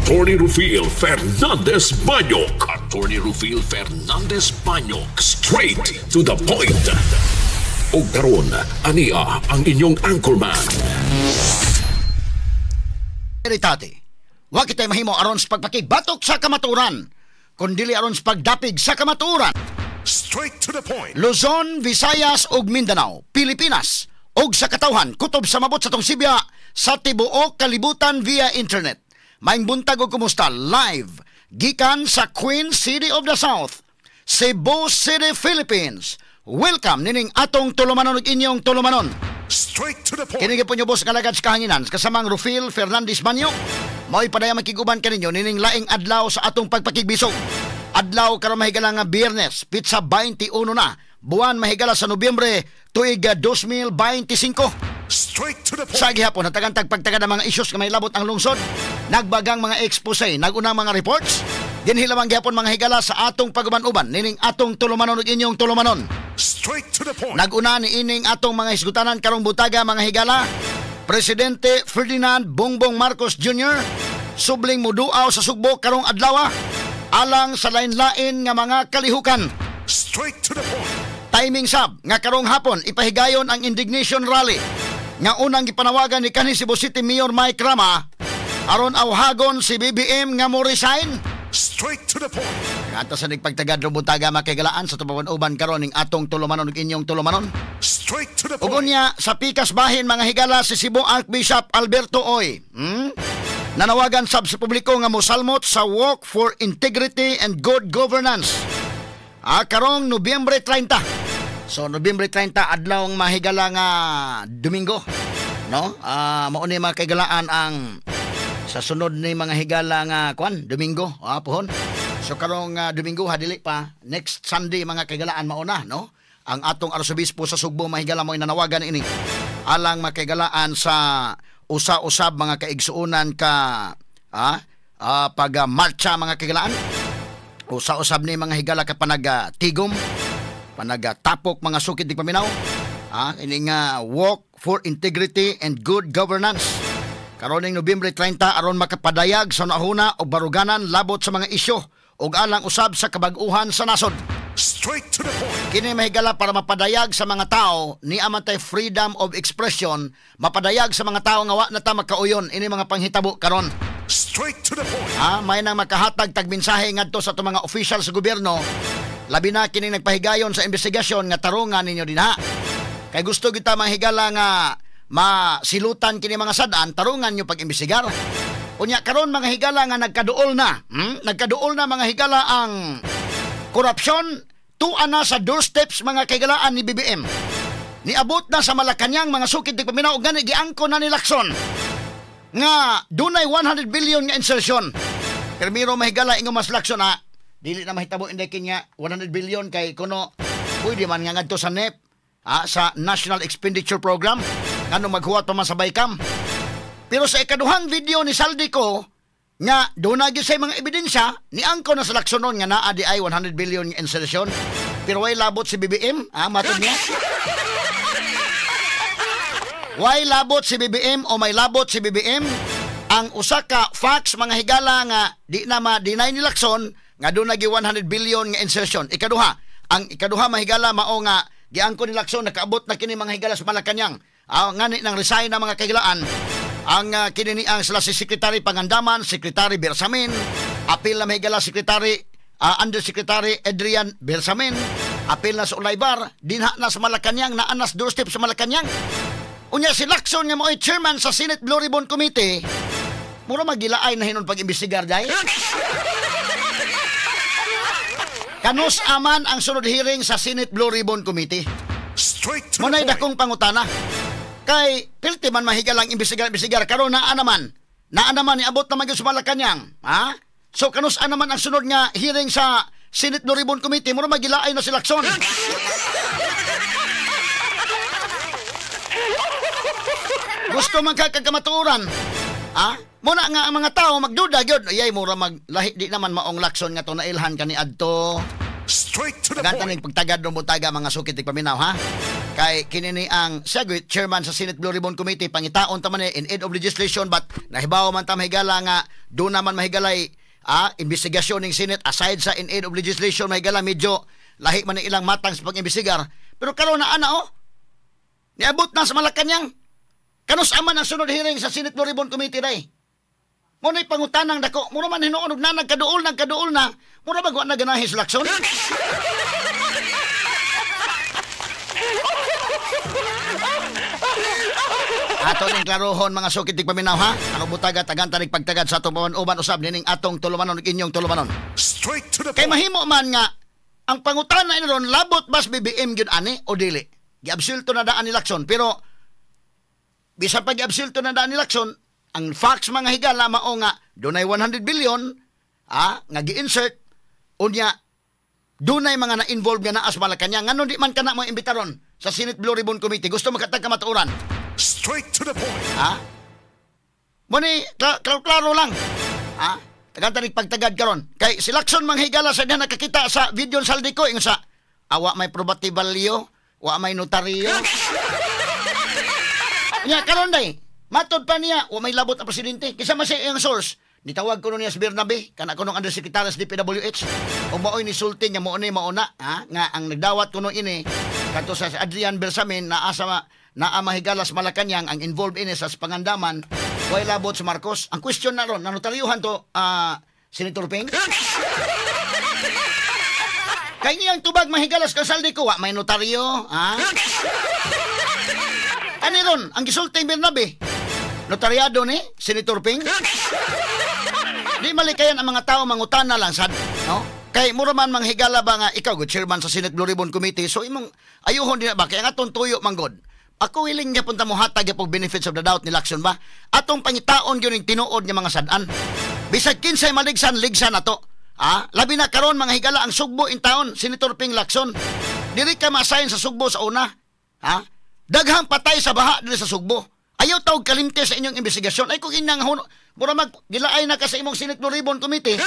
Attorney Rufil Fernandez Banyok. Attorney Rufil Fernandez Banyok. Straight to the point. O karon, ania ang inyong anchorman. Eritate, wa kita'y mahimo aron sa pagpakigbatok sa kamaturan, kundili aron sa pagdapig sa kamaturan. Straight to the point. Luzon, Visayas ug Mindanao, Pilipinas ug sa katawhan kutob sa mabot sa tong Sibya sa tibuok kalibutan via internet. Maing buntag ug kumusta live gikan sa Queen City of the South, Cebu City, Philippines. Welcome nining atong tulumanon ug inyong tulumanon. Straight to the point. Kini po nyo boss kalagad sa kahanginan kasamang Rufil Fernandez Banyok. Mao'y padaya makiguban kaninyo nining laing adlaw sa atong pagpakigbisog. Adlaw karon mahigala nga Biyernes, pitsa 21 na. Buwan mahigala sa Nobyembre tuig 2025. Straight to the point. Sa gihapon natagantag pagtagad ang mga issues nga may labot ang lungsod. Nagbagang mga expose, nagunang mga reports. Dinhi lamang gihapon mga higala sa atong paguban-uban nining atong tulumanon ug inyong tulumanon. Straight to the point. Naguna ni ining atong mga hisgutanan karong butaga mga higala. Presidente Ferdinand Bongbong Marcos Jr. subling muduaw sa Sugbo karong adlaw alang sa lain-lain nga mga kalihukan. Straight to the point. Timing sab nga karong hapon ipahigayon ang indignation rally nga unang gipanawagan ni kanhi Cebu City Mayor Mike Rama aron awhagon si BBM nga mo resign. Straight to the point. Kata sa nagpagtagad ro butaga makigalaan sa tubawan-uban karon ning atong tulumanon ug inyong tulumanon. Straight to the Ug point. unya sa pikas bahin mga higala si Cebu Archbishop Alberto Oy. Nanawagan sab sa publiko nga mosalmot sa Walk for Integrity and Good Governance. Karong Nobyembre 30. So Nobyembre 30 adlaw ang mahigala nga Domingo, no? Mao ni makigalaan ang sa sunod ni mga higala nga Domingo, pohon. So karong Domingo dili pa next Sunday mga kagalaan mauna, no? Ang atong arsobispo sa Sugbo mahigala mo nanawagan ini alang makigalaan sa usa-usab mga kaigsuonan ka pag-marcha mga kagalaan. Usa-usab ni mga higala ka panag-tigom, panag-tapok mga sukid di paminaw. Ini nga Walk for Integrity and Good Governance. Karon ning Nobyembre 30 aron makapadayag sa nahuna og baruganan labot sa mga isyu ug alang usab sa kabag-uhan sa nasod. Straight to the point. Kini mahigala para mapadayag sa mga tao ni amantay freedom of expression, mapadayag sa mga tao nga wa na ta makauyon ini mga panghitabo karon. Straight to the point. May nang makahatag tag mensahe ngadto sa itong mga official sa gobyerno. Labi na kini nagpahigayon sa investigasyon nga tarungan ninyo dinha. Kay gusto kita mahigala nga masilutan kini mga sad-an, tarungan nyo pag-imbestigar. Unya karon mga higala nga nagkaduol na mga higala ang korupsyon, tuan na sa doorsteps mga kaigalaan ni BBM. Niabot na sa Malacañang mga sukid di paminaw ug gani giangko na ni Lacson nga dunay 100 billion nga insertion. Pero mahigala ingon mas Lacson dili na mahitabo inday kinya 100 billion kay kuno pwede man nga ngadto sa NEP sa National Expenditure Program ngano maghuwat pa man sa Baycam. Pero sa ikaduhang video ni Saldico nga doon na sa mga ebidensya ni angko na sa Lacsonon nga naa di ay 100 billion nga insertion pero way labot si BBM matod niya. Way labot si BBM o may labot si BBM ang usa ka facts mga higala nga di na ma-deny ni Lacson nga doon nagi 100 billion nga insertion. Ang ikaduha mahigala mao nga giangko ni Lacson nakaabot na kini mga higala sa Malacañang. Ngani nang resign na mga kagilaan ang kini ang sila si Secretary Pangandaman, Secretary Bersamin, apil na mahigala Secretary Undersecretary Adrian Bersamin, apil na sa Ulaybar, dinha na sa Malacañang, naanas doorstep sa Malacañang. Unya si Lacson nga mo'y chairman sa Senate Blue Ribbon Committee, mura magilaay na hinon pag-imbestigar dahil. Kanus aman ang sunod hearing sa Senate Blue Ribbon Committee. Straight to the Munay point. dakong pangutana. Kay pilti man mahigalang imbestigar karon naa naman ni abot na magyud sa Malacañang. So kanus naman ang sunod nga hearing sa Senate Blue Ribbon Committee mura magilaay na si Lacson. Gusto man kagkamaturan. Muna nga ang mga tao magduda gyud. Ayay mura maglahi di naman maong Lacson nga to nailhan kani adto. Straight to the Ganta point. ning pagtagad no butaga mga sukit paminaw Kay kinini ang Segwit, chairman sa Senate Blue Ribbon Committee, pangitaon ta man in aid of legislation, but nahibaw man ta mahigala nga do naman mahigalay investigasyon ng Senate aside sa in aid of legislation, mahigala medyo lahi man ilang matang sa pag-imbestigar. Pero karon na ana niabot na sa Malacañang. Kanus aman ang sunod hearing sa Senate Blue Ribbon Committee day. Mo nay pangutanang dako, mura man hinuon og nagkaduol na, mura ba na ganahin sa laksyon? Ato ning klarohon mga sukid tig paminaw ha. Ano butaga tagan tanig pagtagad sa atong uban usab nining atong tulumanon ug inyong tulumanon. Straight to the Kay point. mahimo man nga ang pangutana ini ron labot bas BBM gyud ani o dili. Giabsulto na daan ni Lacson, pero bisan pag giabsulto na daan ni Lacson, ang facts mga higala mao nga dunay 100 billion nga gi-insert unya dunay mga na-involve nga naa sa Malacañang. Ngano di man kana mo imbitaron sa Senate Blue Ribbon Committee? Gusto makatag ka matuoran? Straight to the point. Muni, klaro lang. Tagan tanig pagtagad karon. Kay si Lacson manghigala sa diha nakakita sa video sa Saldico ing sa awa may probati value, wa may notaryo. Nya karon day, matod pa niya, wa may labot ang presidente. Kisa man siya ang source. Nitawag ko niya si Bernabe, kana ko nung undersecretary sa DPWH. O maoy ni sulti niya mo ni mauna, nga ang nagdawat ko nung ini kadto sa Adrian Bersamin na asa na mahigalas Malacañang ang involved ini sa pangandaman, way labot sa Marcos. Ang question na ron, nanotaryuhan to Senator Ping? Kay niyang tubag mahigalas kang Saldico, wa may notaryo, Ani ron, ang gisulting Bernabe, notaryado ni Senator Ping? Di malikayan ang mga tao mangutana lang sad, no? Kay mura man manghigala ba nga ikaw good chairman sa Senate Blue Ribbon Committee, so imong ayuhon din ba kay nga atong tuyo manggod. Ako willing niya punta mo hatag yung benefits of the doubt ni Lacson ba? Atong pangitaon yun yung tinuod niya mga sadan. Bisag kinsay maligsan ato. Labi na karon mga higala ang Sugbo in town, Senator Ping Lacson. Diri ka ma-assign sa Sugbo sa una. Daghang patay sa baha diri sa Sugbo. Ayaw tawag kalimte sa inyong investigasyon. Ay kung inyang mura gilaay na ka sa imong Senate Blue Ribbon Committee.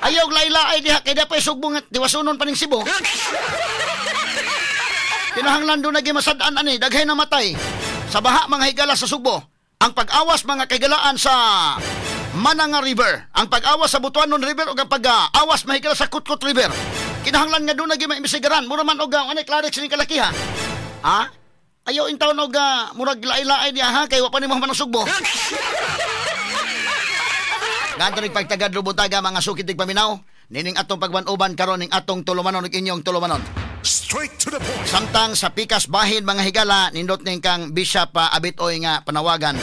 Ayaw laylay diha kay dapay Sugbo nga diwasunon pa ning Cebu. Kinahanglan doon naging masadaan ani, daghay na matay. Sa baha mga higala sa Sugbo. Ang pag-awas mga kagalaan sa Mananga River. Ang pag-awas sa Butuanon River o ang pag-awas mga higala sa Kutkut River. Kinahanglan nga doon naging maimbestigaran. Mura man o anay Clarix ni kalakiha. Ayaw in taon o murag laay-laay diya kay wapan ni Muhammad ng Sugbo. Ganto ning pagtagad lubutaga mga sukitig paminaw. Nining atong pagwanuban karon ning atong tulumanon ug inyong tulumanon. Straight to the point. Samtang sa pikas bahin mga higala nindot ning kang Bishop Abitoy nga panawagan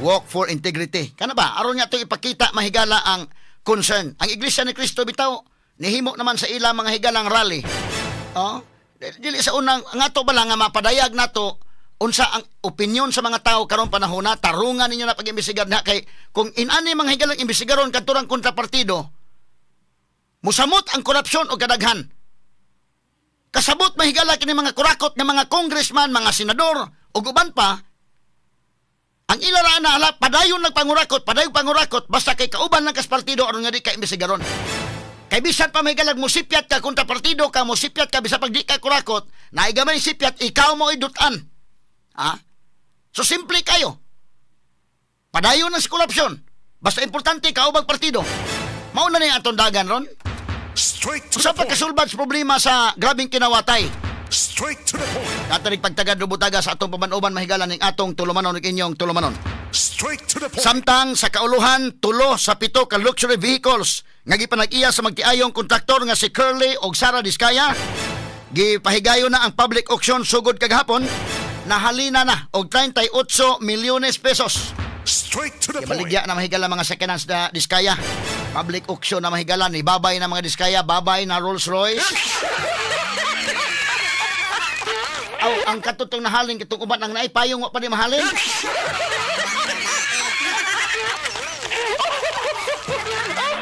walk for integrity. Kana ba aron nga to ipakita mahigala ang concern. Ang Iglesia ni Cristo bitaw nihimo naman sa ila mga higalang rally. Dili sa unang ngato bala nga mapadayag nato unsa ang opinion sa mga tao karon panahon na tarungan ninyo na pag-imbestigar na kay kung inani mga higalang imbestigaron kadturang kontrapartido musamot ang korupsyon o kadaghan. Kasabot mahigala kini mga kurakot nga mga congressman, mga senador ug uban pa ang ilara na ala padayon nagpangurakot, padayon pangurakot basta kay kauban lang kas partido aron nga di ka imbestigaron. Kay bisan pa mahigala musipyat ka kontra partido ka, musipyat ka bisan pag di ka kurakot, naigamay sipyat ikaw mo idutan. So simple kayo. Padayon ang korupsyon. Basta importante kaubang partido. Mao na ni atong dagan ron. Straight to Sa the point. pagkasulbad sa problema sa grabing kinawatay. Straight to the point. Katanig pagtagad lubutaga sa atong pamanuban mahigala ning atong tulumanon ug inyong tulumanon. Straight to the point. Samtang sa kauluhan 3 sa 7 ka luxury vehicles nga gipanag-iya sa magtiayong kontraktor nga si Curly ug Sara Diskaya, gipahigayon na ang public auction sugod kagahapon, nahalina na og 38 milyones pesos. Straight to the point. Baligya na mahigala mga second hands na Diskaya. Public auction na mahigala ni babay na mga Diskaya, babay na Rolls Royce. Ang katutong nahalin kitong uban ang naipayong wa pa ni mahalin.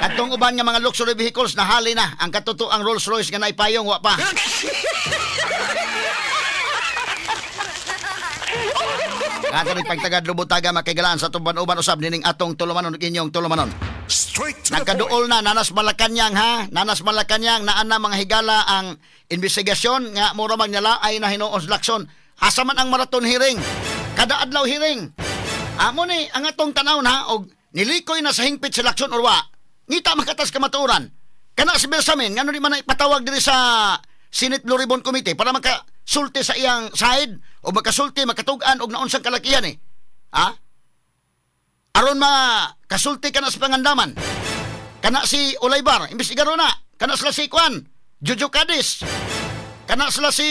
Katong uban nga mga luxury vehicles nahalin na ang katuto ang Rolls Royce nga naipayong wa pa. Kato ni pagtagad lubutaga makigalaan sa tuban uban usab nining atong tulumanon ug inyong tulumanon. Nagkaduol na nanas Malacañang ha. Nanas Malacañang naa na mga higala ang investigasyon nga mura magnalaay na hinuos lakson. Asa man ang marathon hearing? Kada adlaw hearing. Amo ni ang atong tanaw na og nilikoy na sa hingpit sa lakson or wa. Ngita makatas kamatuoran. Kana si Bersamin ngano di man na ipatawag diri sa Senate Blue Ribbon Committee para makasulti sa iyang side o makasulti makatug-an og naunsang kalakihan eh. Ha? Aron kasulti kana sa pangandaman. Kana si Olaybar, imbestigaro na. Kana sila si Kwan, Jojo Cadiz. Kana sila si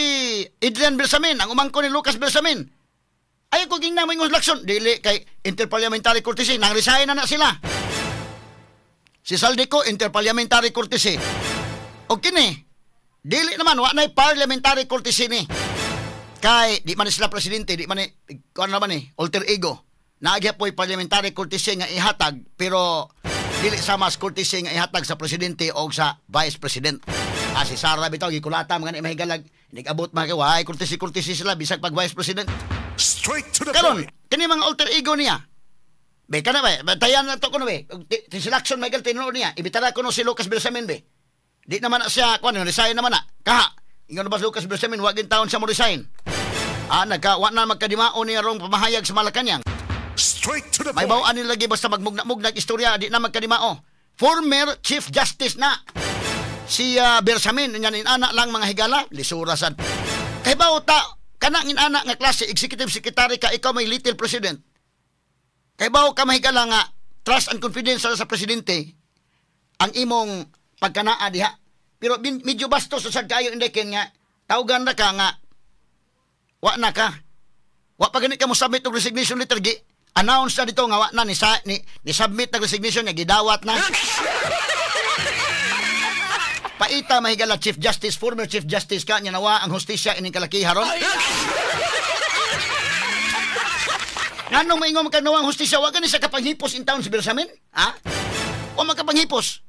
Adrian Bersamin, ang umangko ni Lucas Bersamin. Ay ko gingnam ingos lakson dili kay interparliamentary courtesy nang resign na sila. Si Saldico interparliamentary courtesy. O kini dili naman wa nay parliamentary courtesy ni. Kay di man sila presidente, di man kuan naman ni alter ego. Nagyapoy parliamentary courtesy nga ihatag pero dili sa mas courtesy nga ihatag sa presidente o sa vice president. Si Sara bitaw gikulata mga ni mahigalag nigabot mga kay courtesy sila bisag pag vice president. Straight to the Karon, point. kini mga alter ego niya. Be kana ba? Batayan na to kuno be. Ti selection Michael tinuod niya. Ibitara kuno si Lucas Bersamin be. Di naman na siya kuno resign naman na. Kaha. Ingon ba Lucas Bersamin wa gin taon siya mo resign. Wa na magkadimao niya rong pamahayag sa Malacañang. Straight to the May point. bawaan nila lagi basta magmugna-mugnag istorya di na magkadimao. Former Chief Justice na si Bersamin nya anak lang mga higala lisurasan. Kay bawta kanang anak nga klase executive secretary ka ikaw may little president. Kay bawo ka mahigala nga trust and confidence sa presidente ang imong pagkanaa diha. Pero medyo bastos sa kayo indeken nga tawgan na ka nga wa na ka. Wa pa ganit ka mo submit og resignation letter gi. Announce na dito nga wa na ni submit ng resignation niya gidawat na. Paita mahigala Chief Justice, former Chief Justice ka nya nawa ang hustisya ining kalakiharon. Nganong maingon ka nawang hustisya wa gani sa kapanghipos in town si Bersamin? Ha? O makapanghipos.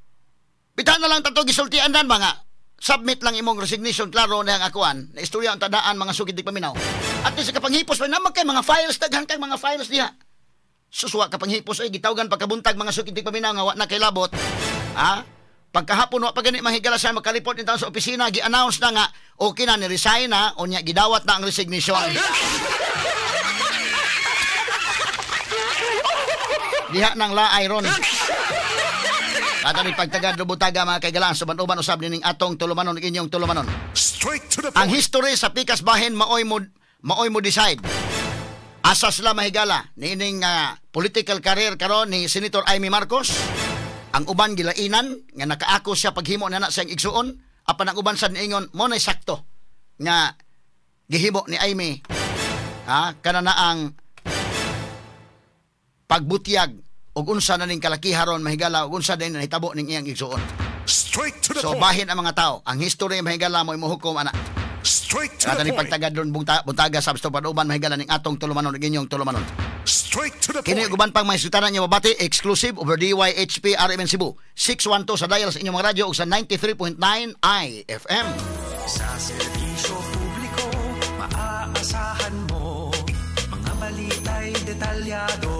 Bitahan na lang tato gisultian dan mga submit lang imong resignation klaro na ang akuan na istorya ang tadaan mga sugid paminaw. At sa kapanghipos pa naman kay mga files daghan kay mga files diha. Suswa kapanghipos ay gitawgan pagkabuntag mga sugid paminaw nga wa na kay labot. Ha? Pagkahapon wa pa gani mahigala sa makalipot nito sa opisina gi-announce na nga okay na ni resign na o nya gidawat na ang resignation. Diha nang laay ron. Ato ni pagtagad lubutaga mga kaigalaan suban-uban usab ning atong tulumanon inyong tulumanon. Straight to the Ang point. history sa pikas bahin maoy mo decide. Asa sila mahigala niining political career karon ni Senator Amy Marcos. Ang uban gilainan nga nakaako siya paghimo na siyang igsuon apan ang uban sad niingon mo nay sakto nga gihimo ni Amy kana na ang pagbutyag og unsa na ning kalakiharon mahigala og unsa din nahitabo ning iyang igsuon. Straight to the So point. bahin ang mga tao ang history mahigala mo imuhukom ana. Straight to Kada the ni point. pagtagad doon buntaga sa basta panuban mahigala ning atong tulumanon ug inyong tulumanon. Straight to the Kini point. guban pang may sutanan niya mabati exclusive over DYHP RMN Cebu 612 sa dial sa inyong mga radyo ug sa 93.9 IFM. Sa serbisyo publiko, maaasahan mo mga balita'y detalyado